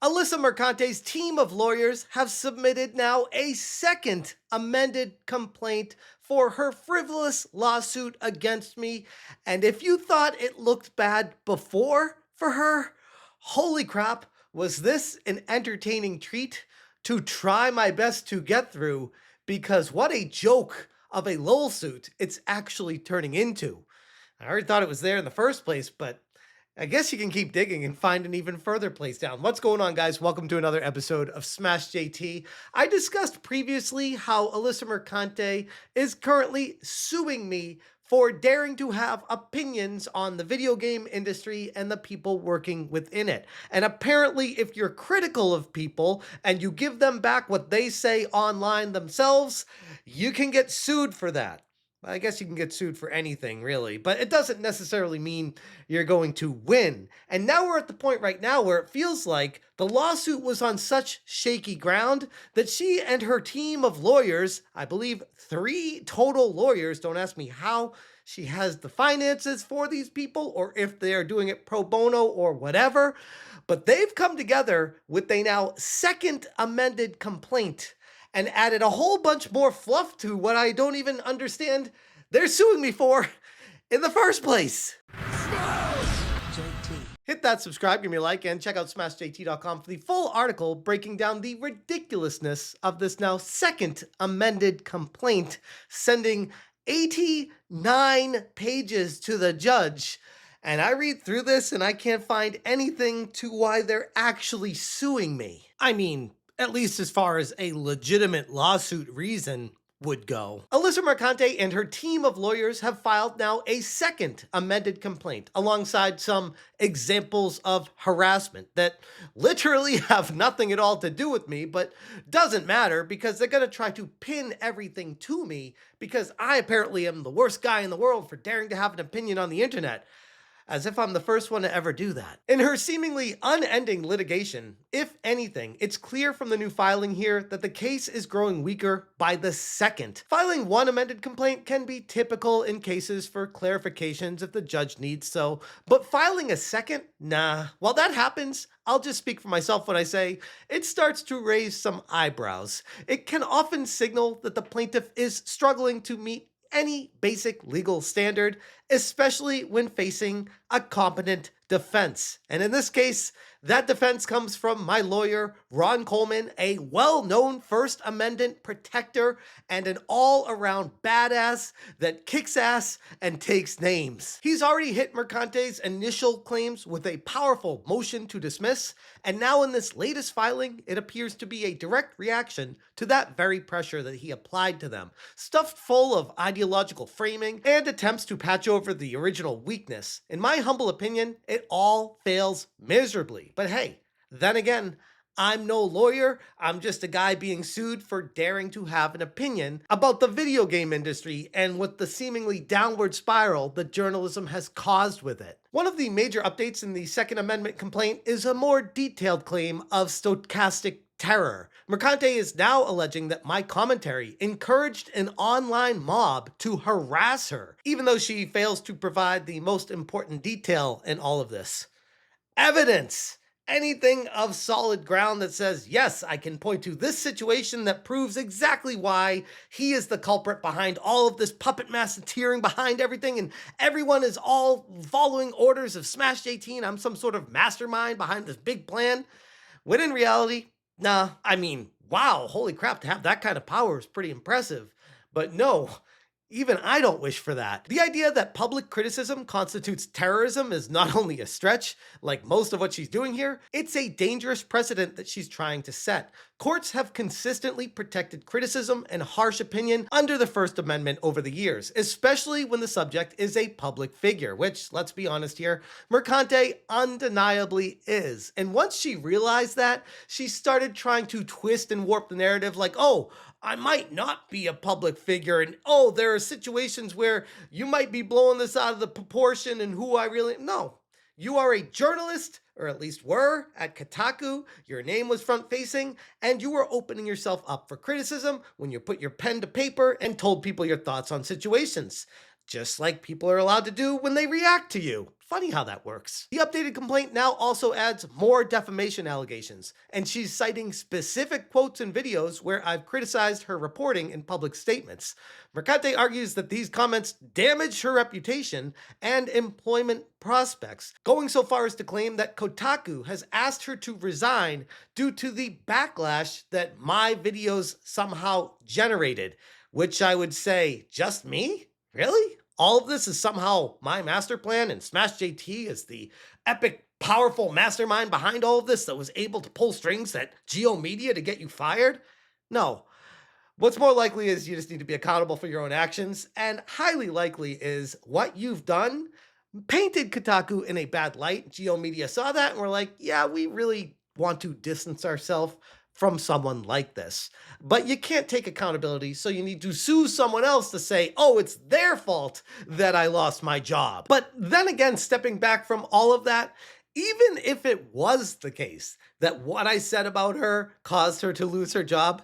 Alyssa Mercante's team of lawyers have submitted now a second amended complaint for her frivolous lawsuit against me. And if you thought it looked bad before for her, holy crap, was this an entertaining treat to try my best to get through, because what a joke of a lawsuit it's actually turning into. I already thought it was there in the first place, but I guess you can keep digging and find an even further place down. What's going on, guys? Welcome to another episode of Smash JT. I discussed previously how Alyssa Mercante is currently suing me for daring to have opinions on the video game industry and the people working within it. And apparently, if you're critical of people and you give them back what they say online themselves, you can get sued for that. I guess you can get sued for anything, really, but it doesn't necessarily mean you're going to win. And now we're at the point right now where it feels like the lawsuit was on such shaky ground that she and her team of lawyers, I believe 3 total lawyers, don't ask me how she has the finances for these people or if they are doing it pro bono or whatever, but they've come together with a now second amended complaint and added a whole bunch more fluff to what I don't even understand they're suing me for in the first place. Hit that subscribe, give me a like, and check out smashjt.com for the full article breaking down the ridiculousness of this now second amended complaint, sending 89 pages to the judge. And I read through this and I can't find anything to why they're actually suing me. I mean, at least as far as a legitimate lawsuit reason would go. Alyssa Mercante and her team of lawyers have filed now a second amended complaint alongside some examples of harassment that literally have nothing at all to do with me, but doesn't matter because they're going to try to pin everything to me because I apparently am the worst guy in the world for daring to have an opinion on the internet. As if I'm the first one to ever do that. In her seemingly unending litigation, if anything, it's clear from the new filing here that the case is growing weaker by the second. Filing one amended complaint can be typical in cases for clarifications if the judge needs so, but filing a second? Nah. While that happens, I'll just speak for myself when I say it starts to raise some eyebrows. It can often signal that the plaintiff is struggling to meet any basic legal standard, especially when facing a competent defense. And in this case, that defense comes from my lawyer, Ron Coleman, a well-known First Amendment protector and an all-around badass that kicks ass and takes names. He's already hit Mercante's initial claims with a powerful motion to dismiss, and now in this latest filing, it appears to be a direct reaction to that very pressure that he applied to them, stuffed full of ideological framing and attempts to patch over the original weakness. In my humble opinion, it all fails miserably. But hey, then again, I'm no lawyer. I'm just a guy being sued for daring to have an opinion about the video game industry and with the seemingly downward spiral that journalism has caused with it. One of the major updates in the Second Amendment complaint is a more detailed claim of stochastic terror. Mercante is now alleging that my commentary encouraged an online mob to harass her, even though she fails to provide the most important detail in all of this. Evidence! Anything of solid ground that says, yes, I can point to this situation that proves exactly why he is the culprit behind all of this puppet masseteering behind everything, and everyone is all following orders of Smash JT and I'm some sort of mastermind behind this big plan. When in reality, nah, I mean, wow, holy crap, to have that kind of power is pretty impressive. But no, even I don't wish for that. The idea that public criticism constitutes terrorism is not only a stretch, like most of what she's doing here, it's a dangerous precedent that she's trying to set. Courts have consistently protected criticism and harsh opinion under the First Amendment over the years, especially when the subject is a public figure, which, let's be honest here, Mercante undeniably is. And once she realized that, she started trying to twist and warp the narrative like, oh, I might not be a public figure, and oh, there are situations where you might be blowing this out of the proportion and who I really... No, you are a journalist, or at least were, at Kotaku, your name was front-facing, and you were opening yourself up for criticism when you put your pen to paper and told people your thoughts on situations. Just like people are allowed to do when they react to you. Funny how that works. The updated complaint now also adds more defamation allegations, and she's citing specific quotes and videos where I've criticized her reporting in public statements. Mercante argues that these comments damage her reputation and employment prospects, going so far as to claim that Kotaku has asked her to resign due to the backlash that my videos somehow generated, which I would say, just me? Really? All of this is somehow my master plan, and Smash JT is the epic, powerful mastermind behind all of this that was able to pull strings at Geo Media to get you fired? No. What's more likely is you just need to be accountable for your own actions, and highly likely is what you've done painted Kotaku in a bad light. Geo Media saw that and were like, yeah, we really want to distance ourselves from someone like this. But you can't take accountability, so you need to sue someone else to say, oh, it's their fault that I lost my job. But then again, stepping back from all of that, even if it was the case that what I said about her caused her to lose her job,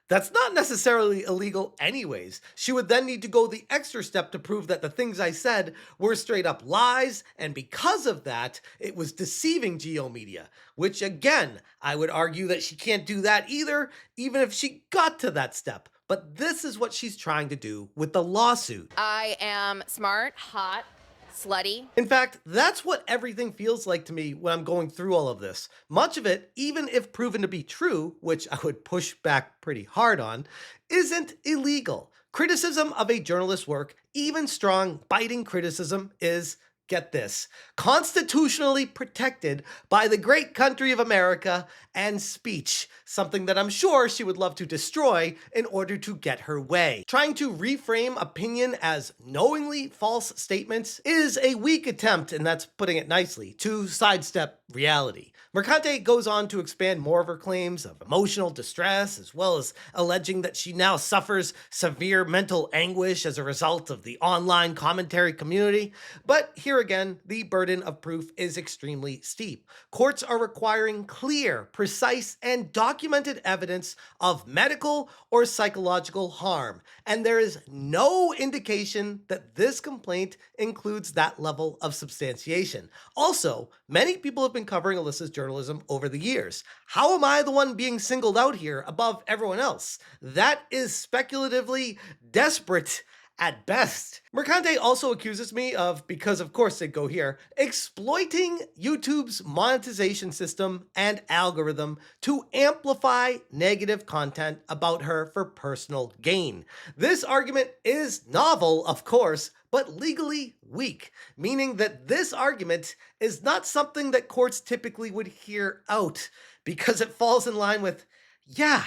that's not necessarily illegal anyways. She would then need to go the extra step to prove that the things I said were straight up lies, and because of that, it was deceiving Geo Media, which again, I would argue that she can't do that either, even if she got to that step. But this is what she's trying to do with the lawsuit. I am smart, hot, slutty. In fact, that's what everything feels like to me when I'm going through all of this. Much of it, even if proven to be true, which I would push back pretty hard on, isn't illegal. Criticism of a journalist's work, even strong, biting criticism, is, get this, constitutionally protected by the great country of America and speech, something that I'm sure she would love to destroy in order to get her way. Trying to reframe opinion as knowingly false statements is a weak attempt, and that's putting it nicely, to sidestep reality. Mercante goes on to expand more of her claims of emotional distress, as well as alleging that she now suffers severe mental anguish as a result of the online commentary community. But here again, the burden of proof is extremely steep. Courts are requiring clear, precise, and documented evidence of medical or psychological harm, and there is no indication that this complaint includes that level of substantiation. Also, many people have been covering Alyssa's journalism over the years. How am I the one being singled out here above everyone else? That is speculatively desperate at best. Mercante also accuses me of, because of course they go here, exploiting YouTube's monetization system and algorithm to amplify negative content about her for personal gain. This argument is novel, of course, but legally weak, meaning that this argument is not something that courts typically would hear out, because it falls in line with, yeah,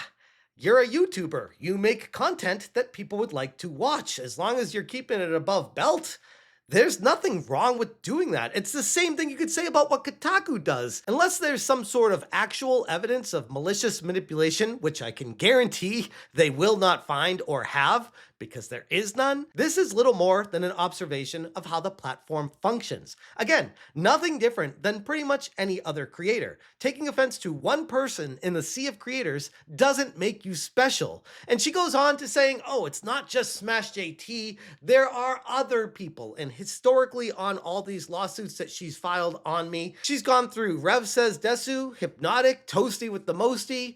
you're a YouTuber. You make content that people would like to watch. As long as you're keeping it above belt, there's nothing wrong with doing that. It's the same thing you could say about what Kotaku does. Unless there's some sort of actual evidence of malicious manipulation, which I can guarantee they will not find or have, because there is none, this is little more than an observation of how the platform functions. Again, nothing different than pretty much any other creator. Taking offense to one person in the sea of creators doesn't make you special. And she goes on to saying, oh, it's not just Smash JT, there are other people. And historically on all these lawsuits that she's filed on me, she's gone through Rev Says Desu, Hypnotic, Toasty with the Mosty,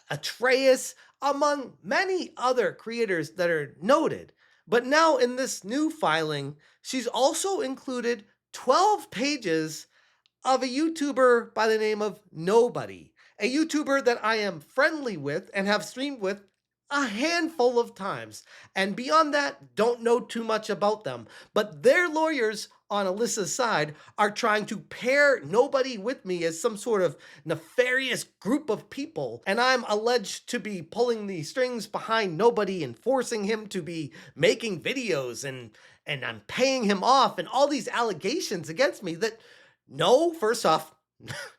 Atreus, among many other creators that are noted. But now in this new filing, she's also included 12 pages of a YouTuber by the name of Nobody, a YouTuber that I am friendly with and have streamed with a handful of times. And beyond that, don't know too much about them. But their lawyers on Alyssa's side are trying to pair Nobody with me as some sort of nefarious group of people. And I'm alleged to be pulling the strings behind Nobody and forcing him to be making videos, and I'm paying him off, and all these allegations against me that, no, first off,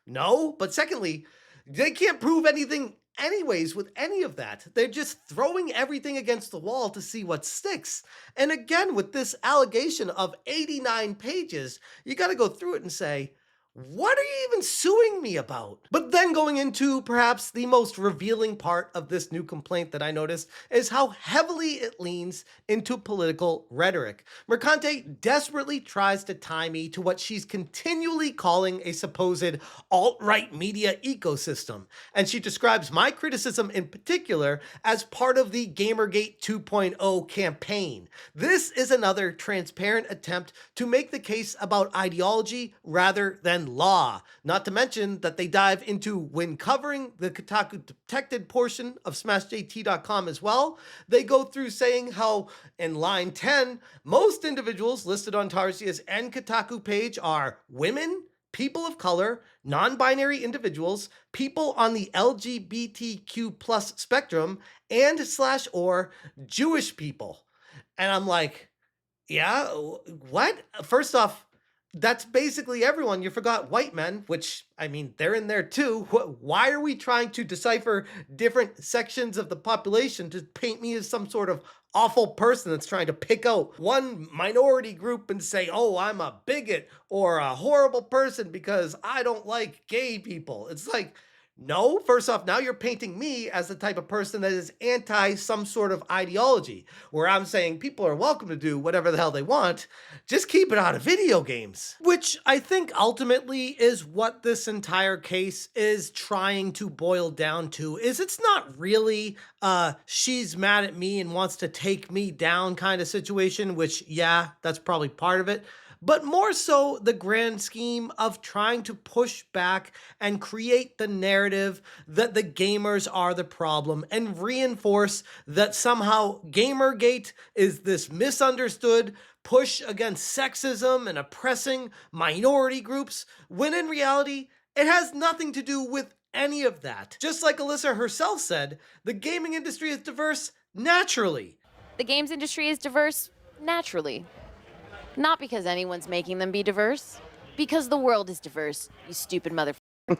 no, but secondly, they can't prove anything anyways with any of that. They're just throwing everything against the wall to see what sticks. And again, with this allegation of 89 pages, you got to go through it and say, What are you even suing me about? But then going into perhaps the most revealing part of this new complaint that I noticed is how heavily it leans into political rhetoric. Mercante desperately tries to tie me to what she's continually calling a supposed alt-right media ecosystem, and she describes my criticism in particular as part of the Gamergate 2.0 campaign. This is another transparent attempt to make the case about ideology rather than law, not to mention that they dive into, when covering the Kotaku Detected portion of SmashJT.com as well, they go through saying how, in line 10, most individuals listed on Tarsia's and Kotaku page are women, people of color, non-binary individuals, people on the LGBTQ plus spectrum, and / or Jewish people. And I'm like, yeah, what? First off, that's basically everyone. You forgot white men, which, I mean, they're in there too. Why are we trying to decipher different sections of the population to paint me as some sort of awful person that's trying to pick out one minority group and say, oh, I'm a bigot or a horrible person because I don't like gay people? It's like, no, first off, now you're painting me as the type of person that is anti some sort of ideology, where I'm saying people are welcome to do whatever the hell they want, just keep it out of video games. Which I think ultimately is what this entire case is trying to boil down to, is it's not really she's mad at me and wants to take me down kind of situation, which, yeah, that's probably part of it, but more so the grand scheme of trying to push back and create the narrative that the gamers are the problem and reinforce that somehow Gamergate is this misunderstood push against sexism and oppressing minority groups, when in reality, it has nothing to do with any of that. Just like Alyssa herself said, the gaming industry is diverse naturally. The games industry is diverse naturally. Not because anyone's making them be diverse. Because the world is diverse, you stupid mother. And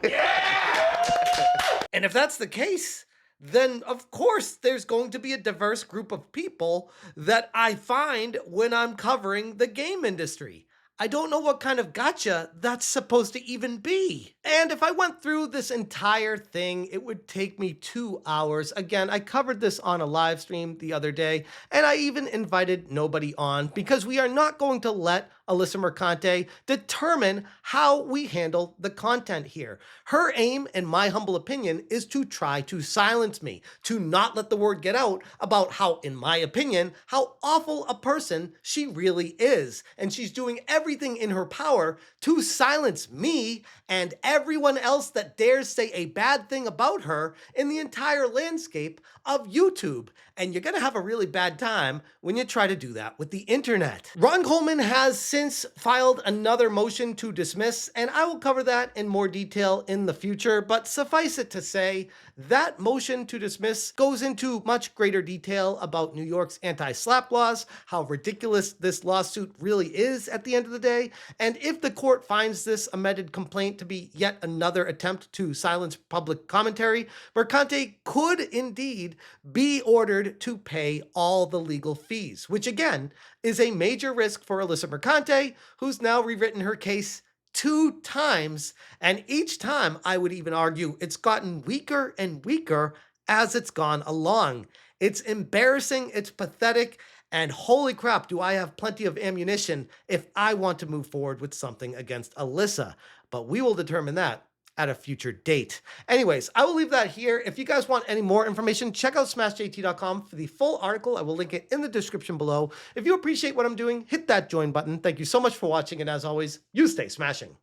if that's the case, then of course there's going to be a diverse group of people that I find when I'm covering the game industry. I don't know what kind of gotcha that's supposed to even be. And if I went through this entire thing, it would take me 2 hours. Again, I covered this on a live stream the other day, and I even invited nobody on because we are not going to let Alyssa Mercante determine how we handle the content here. Her aim, in my humble opinion, is to try to silence me, to not let the word get out about how, in my opinion, how awful a person she really is. And she's doing everything in her power to silence me and everyone else that dares say a bad thing about her in the entire landscape of YouTube. And you're gonna have a really bad time when you try to do that with the internet. Ron Coleman has since filed another motion to dismiss, and I will cover that in more detail in the future, but suffice it to say, that motion to dismiss goes into much greater detail about New York's anti-SLAPP laws, how ridiculous this lawsuit really is at the end of the day, and if the court finds this amended complaint to be yet another attempt to silence public commentary, Mercante could indeed be ordered to pay all the legal fees, which again is a major risk for Alyssa Mercante, who's now rewritten her case 2 times, and each time I would even argue it's gotten weaker and weaker as it's gone along. It's embarrassing, it's pathetic, and holy crap, do I have plenty of ammunition if I want to move forward with something against Alyssa. But we will determine that at a future date. Anyways, I will leave that here. If you guys want any more information, check out smashjt.com for the full article. I will link it in the description below. If you appreciate what I'm doing, hit that join button. Thank you so much for watching, and as always, you stay smashing.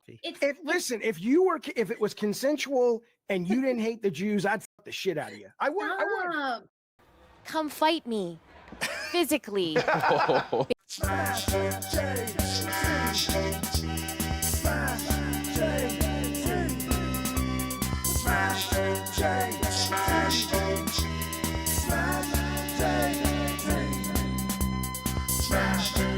Listen, if it was consensual and you didn't hate the Jews, I'd fuck the shit out of you. I would. Come fight me. Physically. Smash, Smash